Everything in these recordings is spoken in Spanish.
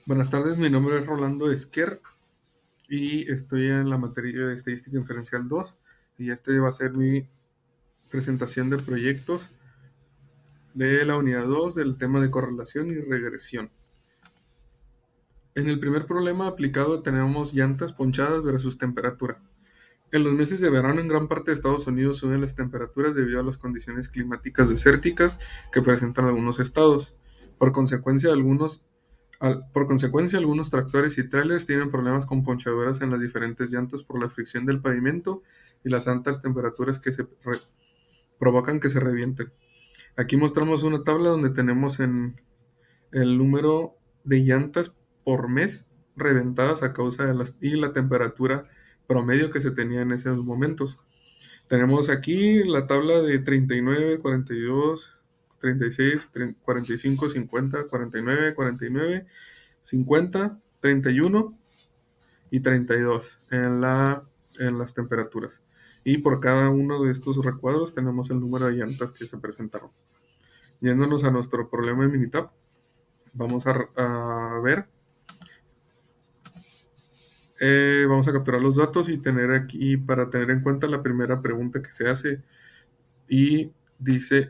Buenas tardes, mi nombre es Rolando Esquer y estoy en la materia de Estadística Inferencial 2 y este va a ser mi presentación de proyectos de la unidad 2 del tema de correlación y regresión. En el primer problema aplicado tenemos llantas ponchadas versus temperatura. En los meses de verano en gran parte de Estados Unidos suben las temperaturas debido a las condiciones climáticas desérticas que presentan algunos estados. Por consecuencia, algunos tractores y trailers tienen problemas con ponchaduras en las diferentes llantas por la fricción del pavimento y las altas temperaturas que provocan que se revienten. Aquí mostramos una tabla donde tenemos en el número de llantas por mes reventadas a causa de y la temperatura promedio que se tenía en esos momentos. Tenemos aquí la tabla de 39, 42, 36, 45, 50, 49, 49, 50, 31 y 32 en las temperaturas. Y por cada uno de estos recuadros tenemos el número de llantas que se presentaron. Yéndonos a nuestro problema de Minitab, vamos a ver, vamos a capturar los datos y tener aquí para tener en cuenta la primera pregunta que se hace y dice,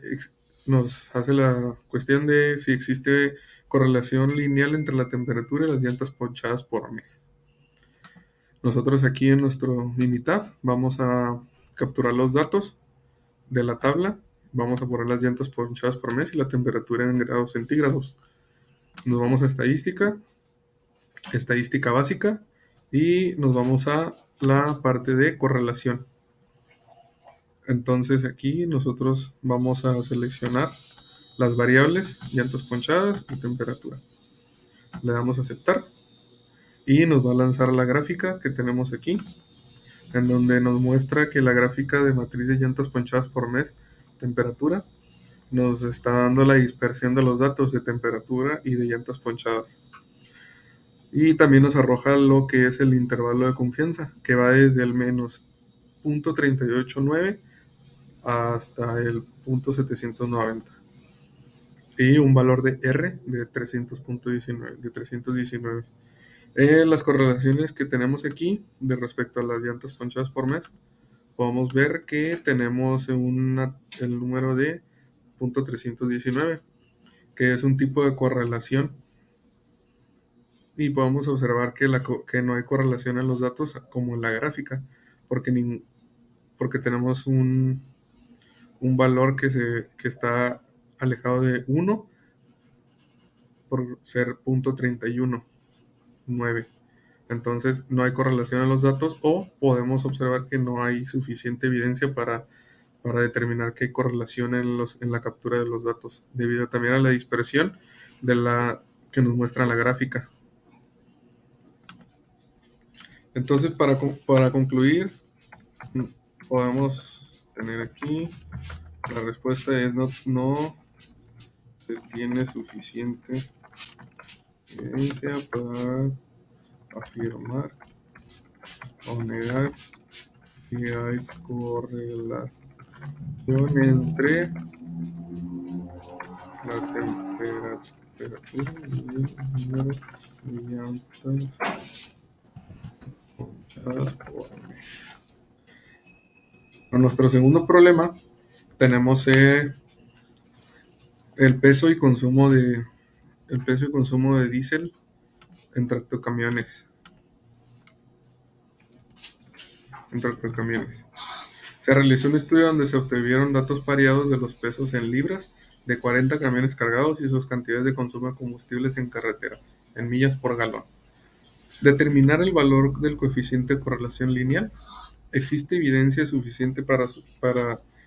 nos hace la cuestión de si existe correlación lineal entre la temperatura y las llantas ponchadas por mes. Nosotros aquí en nuestro Minitab vamos a capturar los datos de la tabla, vamos a poner las llantas ponchadas por mes y la temperatura en grados centígrados. Nos vamos a estadística básica y nos vamos a la parte de correlación. Entonces aquí nosotros vamos a seleccionar las variables, llantas ponchadas y temperatura. Le damos a aceptar y nos va a lanzar la gráfica que tenemos aquí, en donde nos muestra que la gráfica de matriz de llantas ponchadas por mes, temperatura, nos está dando la dispersión de los datos de temperatura y de llantas ponchadas. Y también nos arroja lo que es el intervalo de confianza, que va desde el menos 0.389 hasta el 0.790. Y un valor de R de 319. Las correlaciones que tenemos aquí de respecto a las llantas ponchadas por mes, podemos ver que tenemos el número de 0.319, que es un tipo de correlación. Y podemos observar que no hay correlación en los datos como en la gráfica, porque tenemos un valor que está alejado de 1 por ser 0.319. Entonces no hay correlación en los datos o podemos observar que no hay suficiente evidencia para determinar que hay correlación en la captura de los datos, debido también a la dispersión que nos muestra la gráfica. Entonces, para concluir, podemos tener aquí, la respuesta es no se tiene suficiente evidencia para afirmar o negar que hay correlación entre la temperatura y el número de llantas ponchadas por mes. En nuestro segundo problema tenemos el peso y consumo de diésel en tractocamiones. Se realizó un estudio donde se obtuvieron datos variados de los pesos en libras de 40 camiones cargados y sus cantidades de consumo de combustibles en carretera, en millas por galón. Determinar el valor del coeficiente de correlación lineal. ¿Existe evidencia suficiente para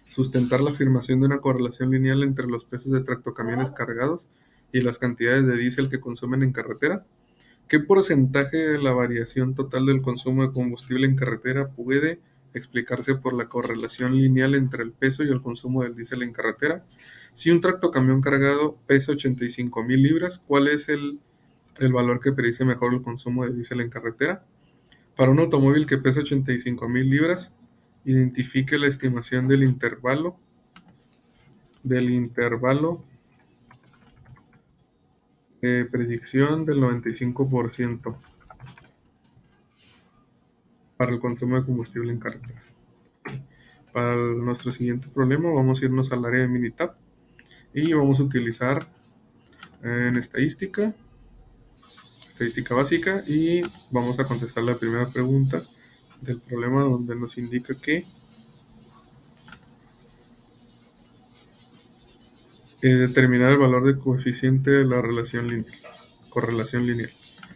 sustentar la afirmación de una correlación lineal entre los pesos de tractocamiones cargados y las cantidades de diésel que consumen en carretera? ¿Qué porcentaje de la variación total del consumo de combustible en carretera puede explicarse por la correlación lineal entre el peso y el consumo del diésel en carretera? Si un tractocamión cargado pesa 85,000 libras, ¿cuál es el valor que predice mejor el consumo de diésel en carretera? Para un automóvil que pesa 85,000 libras, identifique la estimación del intervalo Predicción del 95% para el consumo de combustible en carretera. Para nuestro siguiente problema vamos a irnos al área de Minitab y vamos a utilizar en estadística básica, y vamos a contestar la primera pregunta del problema, donde nos indica que determinar el valor del coeficiente de la correlación lineal.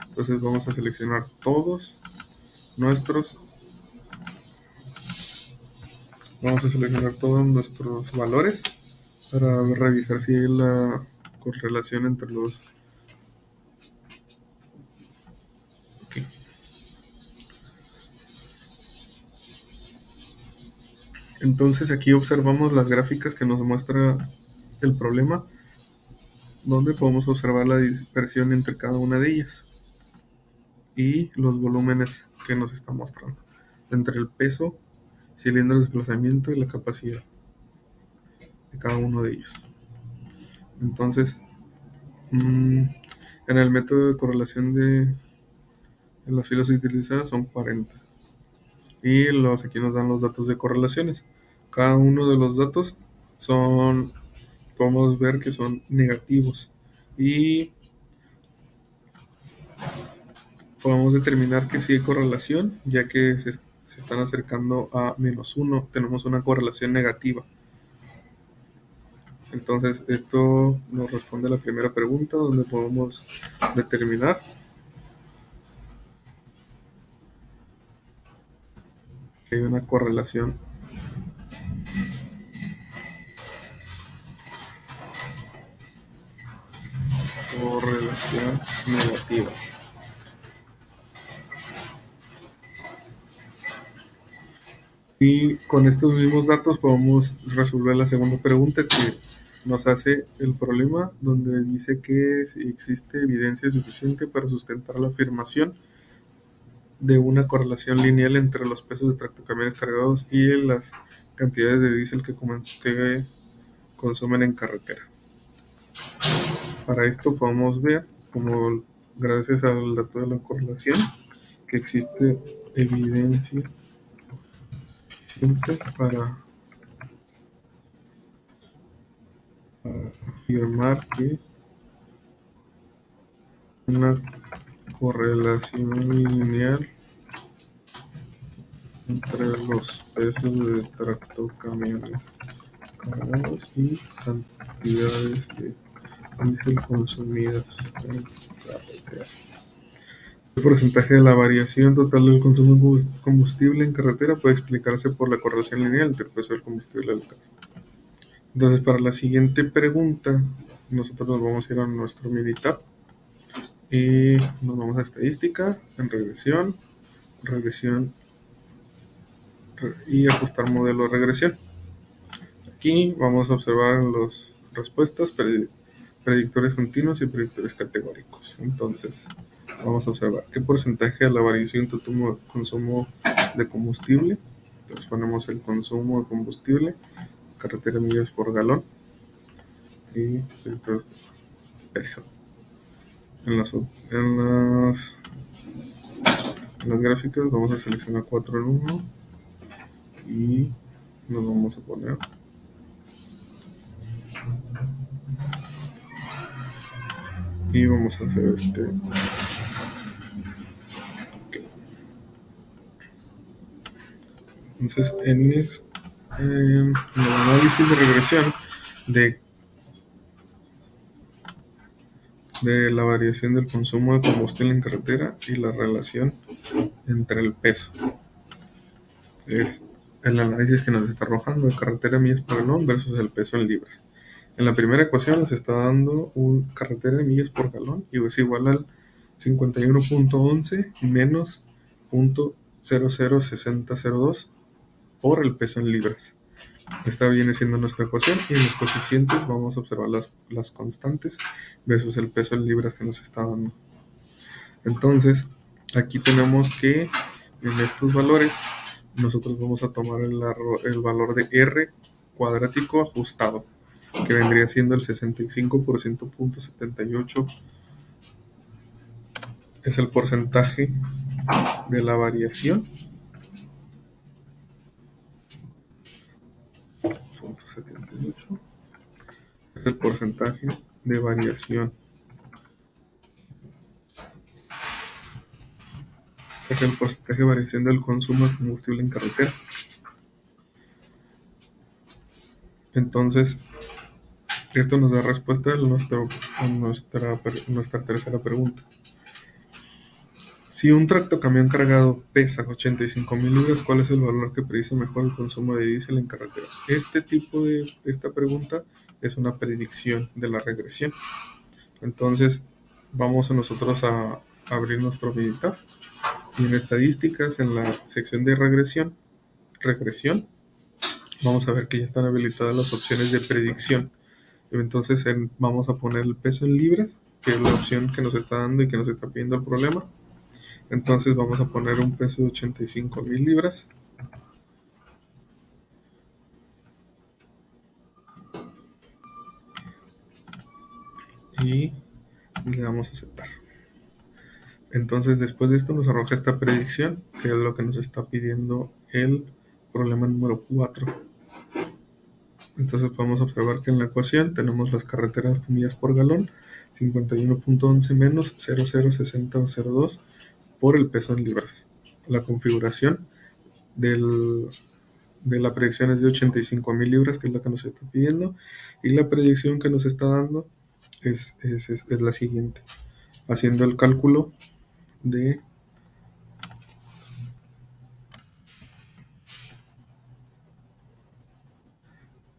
Entonces vamos a seleccionar todos nuestros valores para revisar si hay la correlación entre los. Okay. Entonces aquí observamos las gráficas que nos muestra el problema, donde podemos observar la dispersión entre cada una de ellas y los volúmenes que nos está mostrando entre el peso, cilindro de desplazamiento y la capacidad de cada uno de ellos. Entonces, en el método de correlación de las filas utilizadas son 40. Y aquí nos dan los datos de correlaciones. Cada uno de los datos podemos ver que son negativos. Y podemos determinar que sí hay correlación, ya que se están acercando a -1. Tenemos una correlación negativa. Entonces, esto nos responde a la primera pregunta, donde podemos determinar que hay una correlación negativa. Y con estos mismos datos podemos resolver la segunda pregunta que nos hace el problema, donde dice que si existe evidencia suficiente para sustentar la afirmación de una correlación lineal entre los pesos de tractocamiones cargados y las cantidades de diésel que consumen en carretera. Para esto podemos ver, como gracias al dato de la correlación, que existe evidencia suficiente para afirmar que una correlación lineal entre los pesos de tractocamiones cargados y cantidades de diésel consumidas en carretera. El porcentaje de la variación total del consumo de combustible en carretera puede explicarse por la correlación lineal entre el peso del combustible del carro. Entonces, para la siguiente pregunta, nosotros nos vamos a ir a nuestro Minitab y nos vamos a estadística, en regresión y ajustar modelo de regresión. Aquí vamos a observar las respuestas, predictores continuos y predictores categóricos. Entonces, vamos a observar qué porcentaje de la variación total consumo de combustible. Entonces ponemos el consumo de combustible, carretera millas por galón, y entonces peso. En las gráficas vamos a seleccionar 4 en 1 y nos vamos a poner y vamos a hacer okay. Entonces en el análisis de regresión de la variación del consumo de combustible en carretera y la relación entre el peso, es el análisis que nos está arrojando de carretera millas por galón versus el peso en libras. En la primera ecuación nos está dando un carretera de millas por galón y es igual al 51.11 menos 0.006002 por el peso en libras. Esta viene siendo nuestra ecuación, y en los coeficientes vamos a observar las constantes versus el peso en libras que nos está dando. Entonces, aquí tenemos que en estos valores nosotros vamos a tomar el valor de R cuadrático ajustado, que vendría siendo el 65%.78 es el porcentaje de la variación, 0.78, es el porcentaje de variación, es el porcentaje de variación del consumo de combustible en carretera. Entonces, esto nos da respuesta a nuestra tercera pregunta. Si un tractocamión cargado pesa 85.000 libras, ¿cuál es el valor que predice mejor el consumo de diésel en carretera? Esta pregunta es una predicción de la regresión. Entonces, vamos a nosotros a abrir nuestro Minitab y en estadísticas, en la sección de regresión, vamos a ver que ya están habilitadas las opciones de predicción. Entonces, vamos a poner el peso en libras, que es la opción que nos está dando y que nos está pidiendo el problema. Entonces vamos a poner un peso de 85.000 libras. Y le damos a aceptar. Entonces después de esto nos arroja esta predicción, que es lo que nos está pidiendo el problema número 4. Entonces podemos observar que en la ecuación tenemos las carreteras millas por galón, 51.11 menos 0.06002 por el peso en libras. La configuración de la predicción es de 85.000 libras, que es la que nos está pidiendo, y la predicción que nos está dando es la siguiente. Haciendo el cálculo de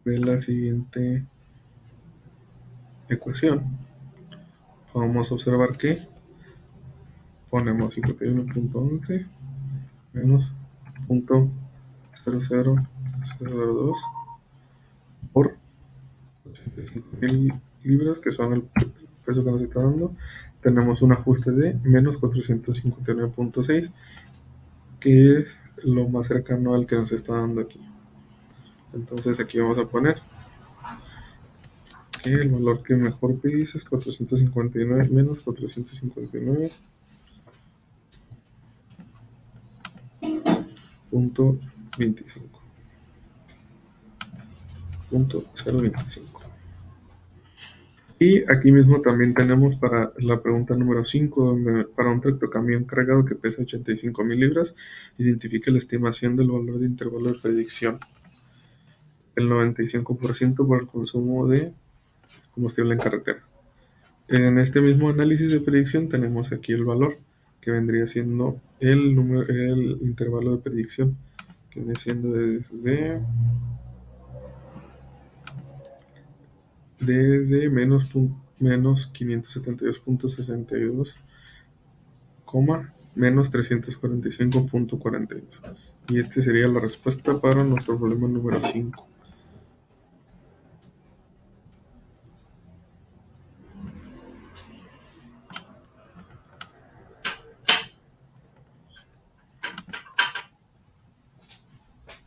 la siguiente ecuación, vamos a observar que ponemos 51.11 menos 0.0002 por 85.000 libras, que son el peso que nos está dando. Tenemos un ajuste de menos 459.6, que es lo más cercano al que nos está dando aquí. Entonces aquí vamos a poner que el valor que mejor predice es 459 menos 459.25. 0.025. Y aquí mismo también tenemos para la pregunta número 5, donde para un tractocamión cargado que pesa 85.000 libras, identifique la estimación del valor de intervalo de predicción. El 95% por el consumo de combustible en carretera. En este mismo análisis de predicción tenemos aquí el valor, que vendría siendo el intervalo de predicción, que viene siendo desde menos 572.62, menos 345.42. Y este sería la respuesta para nuestro problema número 5.